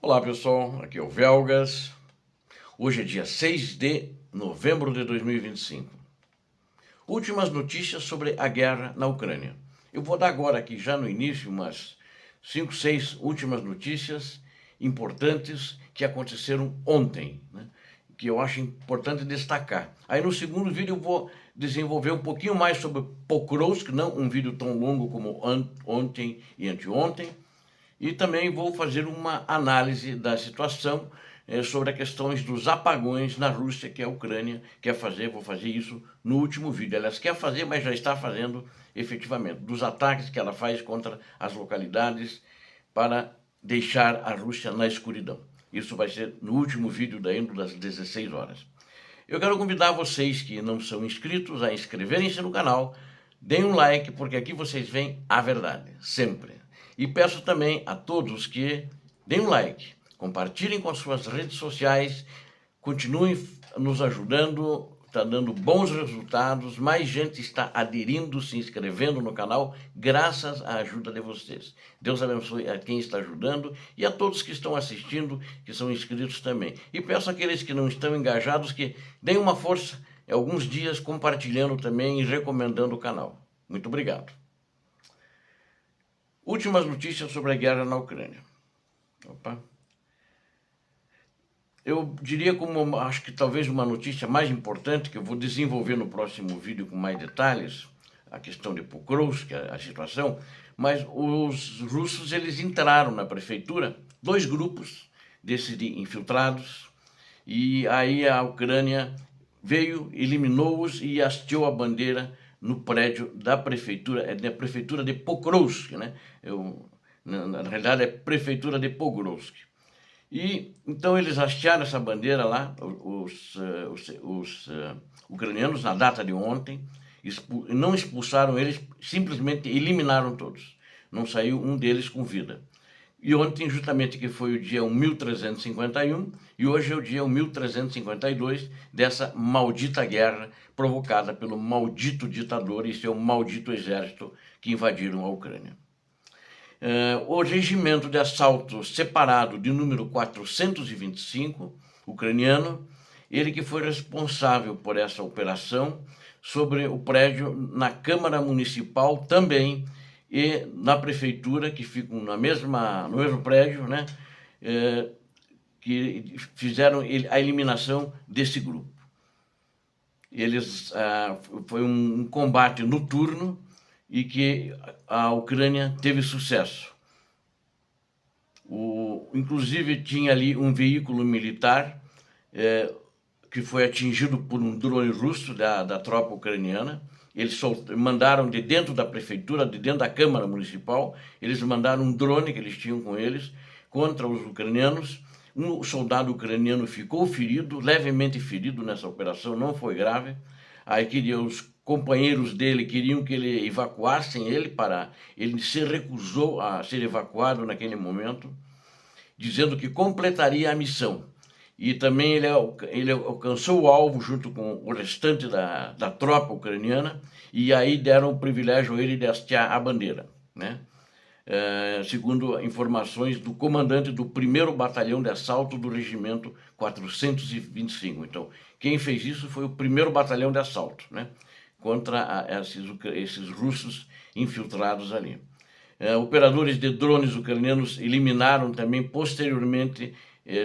Olá pessoal, aqui é o Velgas. Hoje é dia 6 de novembro de 2025. Últimas notícias sobre a guerra na Ucrânia. Eu vou dar agora aqui já no início umas 5, 6 últimas notícias importantes que aconteceram ontem, né? Que eu acho importante destacar. Aí no segundo vídeo eu vou desenvolver um pouquinho mais sobre Pokrovsk, não um vídeo tão longo como ontem e anteontem. E também vou fazer uma análise da situação sobre as questões dos apagões na Rússia, que a Ucrânia quer fazer. Vou fazer isso no último vídeo. Aliás, quer fazer, mas já está fazendo efetivamente. Dos ataques que ela faz contra as localidades para deixar a Rússia na escuridão. Isso vai ser no último vídeo da Endo das 16 horas. Eu quero convidar vocês que não são inscritos a inscreverem-se no canal, deem um like, porque aqui vocês veem a verdade, sempre. E peço também a todos que deem um like, compartilhem com as suas redes sociais, continuem nos ajudando, está dando bons resultados, mais gente está aderindo, se inscrevendo no canal, graças à ajuda de vocês. Deus abençoe a quem está ajudando e a todos que estão assistindo, que são inscritos também. E peço àqueles que não estão engajados que deem uma força, alguns dias compartilhando também e recomendando o canal. Muito obrigado. Últimas notícias sobre a guerra na Ucrânia. Eu diria como, acho que talvez uma notícia mais importante, que eu vou desenvolver no próximo vídeo com mais detalhes, a questão de Pokrovsk, a situação, mas os russos, eles entraram na prefeitura, 2 grupos desses de infiltrados, e aí a Ucrânia veio, eliminou-os e hasteou a bandeira no prédio da prefeitura de Pokrovsk, né? Na realidade é prefeitura de Pokrovsk. E então eles hastearam essa bandeira lá, os ucranianos, na data de ontem, não expulsaram eles, simplesmente eliminaram todos. Não saiu um deles com vida. E ontem, justamente, que foi o dia 1351, e hoje é o dia 1352 dessa maldita guerra provocada pelo maldito ditador e seu maldito exército que invadiram a Ucrânia. O regimento de assalto separado de número 425, ucraniano, ele que foi responsável por essa operação sobre o prédio na Câmara Municipal também e na Prefeitura, que ficam no mesmo prédio, né, que fizeram a eliminação desse grupo. Foi um combate noturno e que a Ucrânia teve sucesso. Inclusive tinha ali um veículo militar que foi atingido por um drone russo da tropa ucraniana. Eles mandaram de dentro da prefeitura, de dentro da Câmara Municipal, eles mandaram um drone que eles tinham com eles contra os ucranianos. Um soldado ucraniano ficou ferido, levemente ferido nessa operação, não foi grave. Aí os companheiros dele queriam que ele evacuassem ele, ele se recusou a ser evacuado naquele momento, dizendo que completaria a missão. E também ele alcançou o alvo junto com o restante da tropa ucraniana, e aí deram o privilégio a ele de hastear a bandeira, né? Segundo informações do comandante do 1º Batalhão de Assalto do Regimento 425. Então, quem fez isso foi o 1º Batalhão de Assalto, né? Contra esses russos infiltrados ali. Operadores de drones ucranianos eliminaram também posteriormente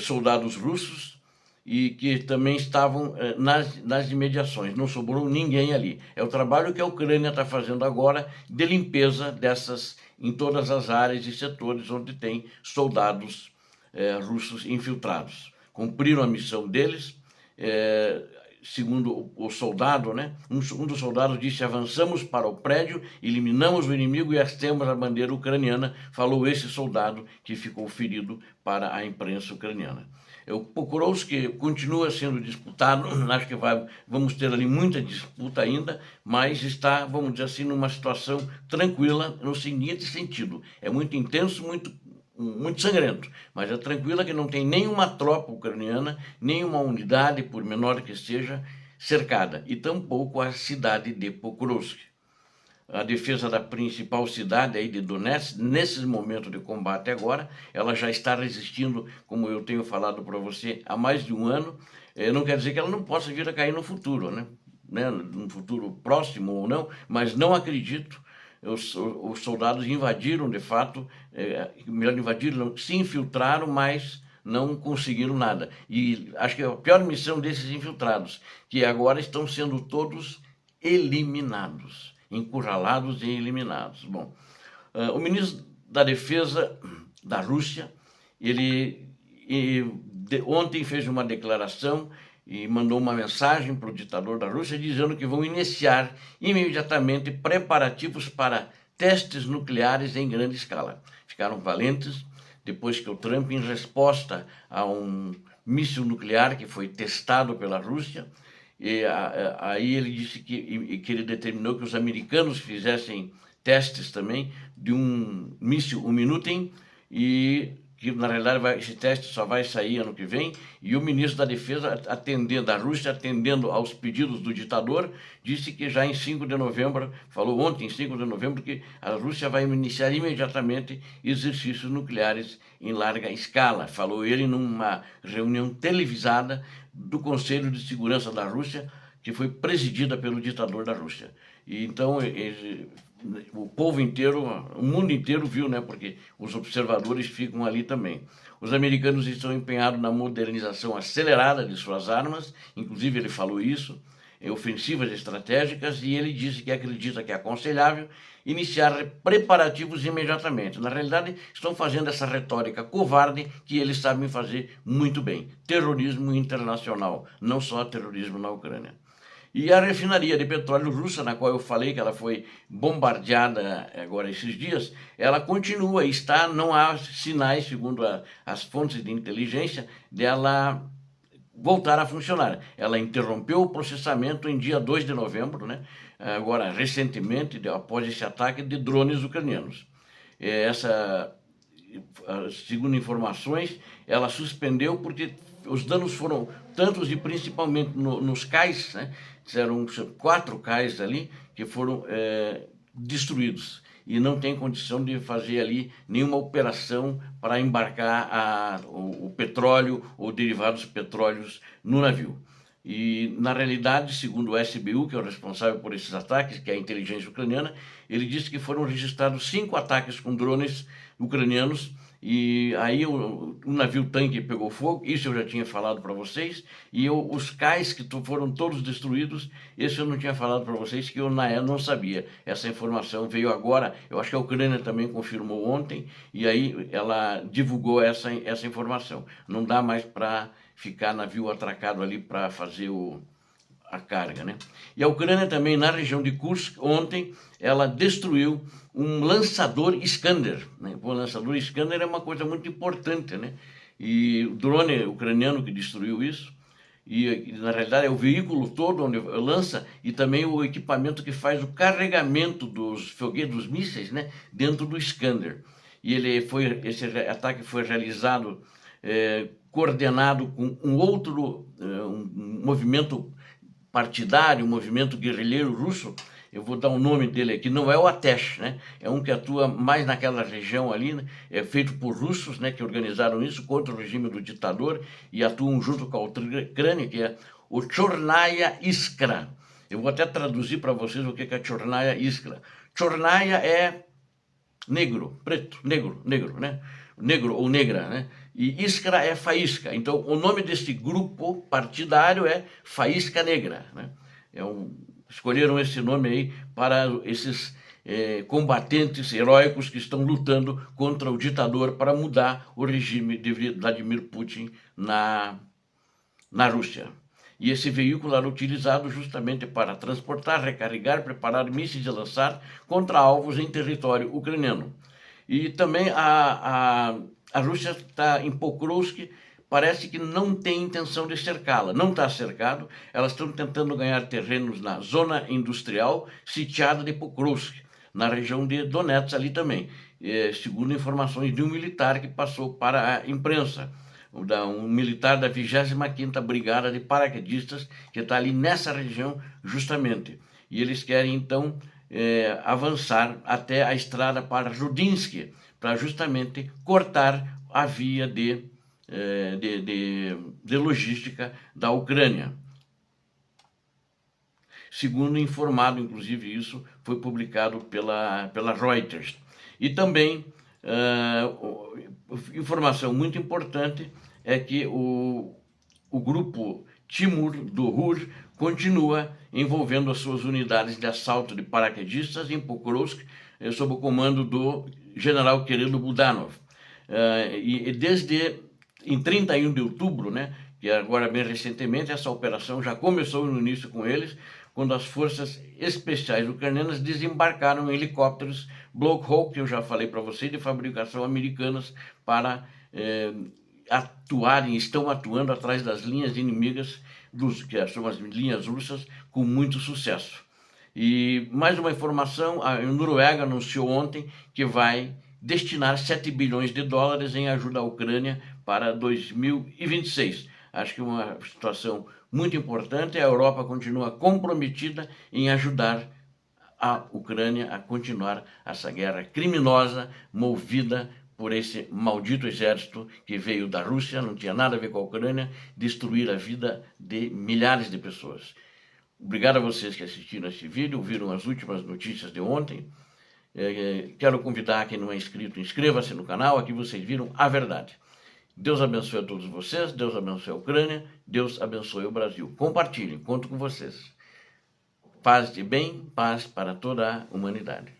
soldados russos e que também estavam nas imediações. Não sobrou ninguém ali. É o trabalho que a Ucrânia está fazendo agora de limpeza em todas as áreas e setores onde tem soldados russos infiltrados. Cumpriram a missão deles. Segundo o soldado, né? Um dos soldados disse: avançamos para o prédio, eliminamos o inimigo e hasteamos a bandeira ucraniana, falou esse soldado que ficou ferido para a imprensa ucraniana. O Pokrovsk continua sendo disputado, acho que vamos ter ali muita disputa ainda, mas está, vamos dizer assim, numa situação tranquila no seguinte sentido: é muito intenso, muito sangrento, mas é tranquila que não tem nenhuma tropa ucraniana, nenhuma unidade, por menor que seja, cercada, e tampouco a cidade de Pokrovsk. a defesa da principal cidade aí de Donetsk, nesses momentos de combate agora, ela já está resistindo, como eu tenho falado para você, há mais de um ano. Não quer dizer que ela não possa vir a cair no futuro, né? No futuro próximo ou não, mas não acredito. Os soldados invadiram, de fato, melhor invadiram, não, se infiltraram, mas não conseguiram nada. E acho que é a pior missão desses infiltrados, que agora estão sendo todos eliminados, encurralados e eliminados. Bom, o ministro da Defesa da Rússia, ele ontem fez uma declaração e mandou uma mensagem para o ditador da Rússia dizendo que vão iniciar imediatamente preparativos para testes nucleares em grande escala. Ficaram valentes depois que o Trump, em resposta a um míssil nuclear que foi testado pela Rússia, aí ele disse que ele determinou que os americanos fizessem testes também de um míssil, o Minuteman, e que na realidade esse teste só vai sair ano que vem, e o ministro da Defesa, atendendo a Rússia, atendendo aos pedidos do ditador, disse que já em 5 de novembro, falou ontem, em 5 de novembro, que a Rússia vai iniciar imediatamente exercícios nucleares em larga escala. Falou ele numa reunião televisada do Conselho de Segurança da Rússia, que foi presidida pelo ditador da Rússia. E então o povo inteiro, o mundo inteiro viu, né? Porque os observadores ficam ali também. Os americanos estão empenhados na modernização acelerada de suas armas, inclusive ele falou isso, ofensivas estratégicas, e ele disse que acredita que é aconselhável iniciar preparativos imediatamente. Na realidade, estão fazendo essa retórica covarde que eles sabem fazer muito bem. Terrorismo internacional, não só terrorismo na Ucrânia. E a refinaria de petróleo russa, na qual eu falei que ela foi bombardeada agora esses dias, ela continua, está, não há sinais, segundo as fontes de inteligência, dela voltar a funcionar. Ela interrompeu o processamento em dia 2 de novembro, né? Agora, recentemente, após esse ataque de drones ucranianos. Segundo informações, ela suspendeu porque os danos foram tantos e principalmente nos cais, né? Eram 4 cais ali que foram destruídos e não tem condição de fazer ali nenhuma operação para embarcar o petróleo ou derivados petróleos no navio. E, na realidade, segundo o SBU, que é o responsável por esses ataques, que é a inteligência ucraniana, ele disse que foram registrados 5 ataques com drones ucranianos, e aí o navio-tanque pegou fogo, isso eu já tinha falado para vocês, e os cais que foram todos destruídos, isso eu não tinha falado para vocês, que eu na época não sabia. Essa informação veio agora, eu acho que a Ucrânia também confirmou ontem, e aí ela divulgou essa informação. Não dá mais para ficar navio atracado ali para fazer a carga, né? E a Ucrânia também, na região de Kursk, ontem, ela destruiu um lançador Iskander, né? O lançador Iskander é uma coisa muito importante, né? E o drone ucraniano que destruiu isso, e na realidade é o veículo todo onde lança e também o equipamento que faz o carregamento dos foguetes, dos mísseis, né? Dentro do Iskander. E esse ataque foi realizado coordenado com um outro um movimento partidário, um movimento guerrilheiro russo. Eu vou dar o nome dele aqui, não é o Atesh, né? É um que atua mais naquela região ali, né? É feito por russos, né, que organizaram isso contra o regime do ditador e atuam junto com a Ucrânia, que é o Chornaya Iskra. Eu vou até traduzir para vocês o que é a Chornaya Iskra. Chornaya é negro, preto, negro, né? Negro ou negra, né? E Iskra é faísca. Então, o nome desse grupo partidário é Faísca Negra, né? Escolheram esse nome aí para esses combatentes heróicos que estão lutando contra o ditador para mudar o regime de Vladimir Putin na Rússia. E esse veículo era utilizado justamente para transportar, recarregar, preparar mísseis e lançar contra alvos em território ucraniano. E também a Rússia está em Pokrovsk, parece que não tem intenção de cercá-la, não está cercado, elas estão tentando ganhar terrenos na zona industrial sitiada de Pokrovsk, na região de Donetsk ali também, segundo informações de um militar que passou para a imprensa, um militar da 25ª Brigada de Paraquedistas, que está ali nessa região justamente. E eles querem, então, avançar até a estrada para Rudinsky, para justamente cortar a via de logística da Ucrânia. Segundo informado, inclusive isso foi publicado pela Reuters. E também, informação muito importante é que o grupo Timur do Ruhr continua envolvendo as suas unidades de assalto de paraquedistas em Pokrovsk, sob o comando do general Kirilo Budanov. E desde em 31 de outubro, né, que agora bem recentemente, essa operação já começou no início com eles, quando as forças especiais ucranianas desembarcaram em helicópteros Black Hawk, que eu já falei para você, de fabricação americanas, para estão atuando atrás das linhas inimigas, que são as linhas russas, com muito sucesso. E mais uma informação, a Noruega anunciou ontem que vai destinar 7 bilhões de dólares em ajuda à Ucrânia para 2026. Acho que é uma situação muito importante. A Europa continua comprometida em ajudar a Ucrânia a continuar essa guerra criminosa movida por esse maldito exército que veio da Rússia, não tinha nada a ver com a Ucrânia, destruir a vida de milhares de pessoas. Obrigado a vocês que assistiram este vídeo, viram as últimas notícias de ontem. Quero convidar quem não é inscrito, inscreva-se no canal, aqui vocês viram a verdade. Deus abençoe a todos vocês, Deus abençoe a Ucrânia, Deus abençoe o Brasil. Compartilhem, conto com vocês. Paz de bem, paz para toda a humanidade.